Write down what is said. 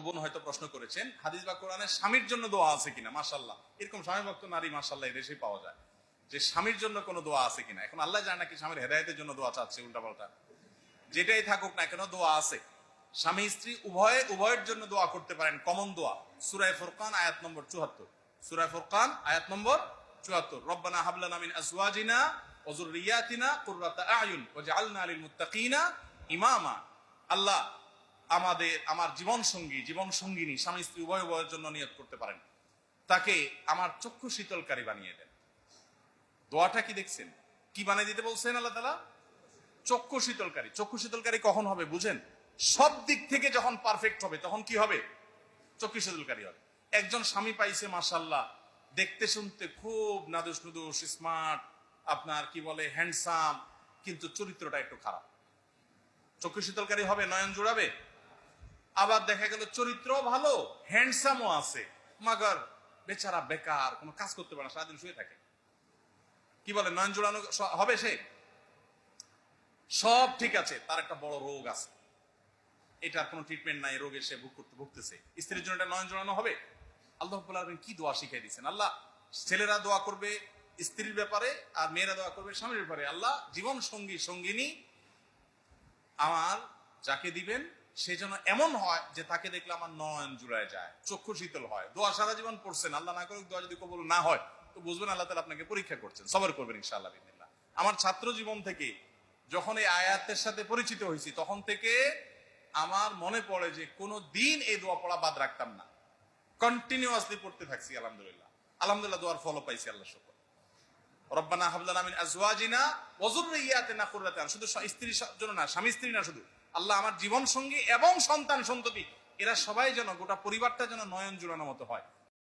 বোন হয়তো প্রশ্ন করেছেন, হাদিস বা কোরআনে স্বামীর জন্য দোয়া আছে কিনা। মাশাআল্লাহ, এরকম স্বামী ভক্ত নারী মাশাআল্লাহ এই দেশেই পাওয়া যায়, যে স্বামীর জন্য কোনো দোয়া আছে কিনা। এখন আল্লাহ জানে নাকি স্বামীর হেদায়েতের জন্য দোয়া চাচ্ছে, উল্টাপাল্টা যেটাই থাকুক না কেন দোয়া আছে। স্বামী স্ত্রী উভয়ের জন্য দোয়া করতে পারেন, কমন দোয়া। সূরা ফুরকান আয়াত নম্বর 74, সূরা ফুরকান আয়াত নম্বর 74, রব্বানা হাবলানা মিন আজওয়াজিনা ওয়া যুররিয়াতিনা কুররাতা আয়ুন ওয়াজআলনা লিল মুত্তাকিনা ইমামা। আল্লাহ আমার জীবন সঙ্গিনী স্বামী স্ত্রী উভয়ের জন্য নিয়ত করতে পারেন, তাকে আমার চক্ষু শীতলকারী বানিয়ে দেন। দোয়াটা কি দেখছেন, কি বানিয়ে দিতে বলছেন আল্লাহ তাআলা? চক্ষু শীতলকারী। চক্ষু শীতলকারী কখন হবে বুঝেন? সব দিক থেকে যখন পারফেক্ট হবে তখন কি হবে? চক্ষু শীতলকারী হবে। একজন স্বামী পাইছে মাশাআল্লাহ, দেখতে শুনতে খুব নাদুস নুদুস স্মার্ট, আপনার কি বলে হ্যান্ডসাম, কিন্তু চরিত্রটা একটু খারাপ। চক্ষু শীতলকারী হবে, নয়ন জুড়াবে। আবার দেখা গেল চরিত্রও ভালো, হ্যান্ডসামও আছে, মাগার বেচারা বেকার, কোনো কাজ করতে পারে না, সারাদিন শুয়ে থাকে। কি বলে, নয়ন জোড়ানো হবে সে? সব ঠিক আছে, তার একটা বড় রোগ আছে, এটার কোনো ট্রিটমেন্ট নাই, রোগে সে ভুগতেছে। স্ত্রীর জন্য এটা নয়ন জোড়ানো হবে? আল্লাহ রাব্বুল আলামিন কি দোয়া শিখিয়ে দিয়েছেন। আল্লাহ ছেলেরা দোয়া করবে স্ত্রীর ব্যাপারে, আর মেয়েরা দোয়া করবে স্বামীর ব্যাপারে। আল্লাহ জীবন সঙ্গিনী আমার যাকে দিবেন সে যেন এমন হয় যে তাকে দেখলে আমার নয়ন জুড়ায় যায়, চক্ষু শীতল হয়। দোয়া সারা জীবন পড়ছেন, আল্লাহ না করুক দোয়া যদি কবুল না হয় তো বুঝবেন আল্লাহ তাআলা আপনাকে পরীক্ষা করছেন, সবর করবেন ইনশাআল্লাহ বিদিনিল্লাহ। আমার ছাত্র জীবন থেকে যখন এই আয়াতের সাথে পরিচিত হয়েছি তখন থেকে আমার মনে পড়ে যে কোনো দিন এই দোয়া পড়া বাদ রাখতাম না, কন্টিনিউয়াসলি পড়তে থাকছি। আলহামদুলিল্লাহ দোয়ার ফলও পাইছি, আল্লাহ শুকর। রব্বানা হাবলানা মিন আজওয়াজিনা ওয়া যুররিয়াতিনা কুররাতা আয়ুন। শুধু স্ত্রীর জন্য না, স্বামী স্ত্রী না, শুধু আল্লাহ আমার জীবন সঙ্গী এবং সন্তান সন্ততি এরা সবাই যেন, গোটা পরিবারটা যেন নয়ন জুড়ানোর মতো হয়।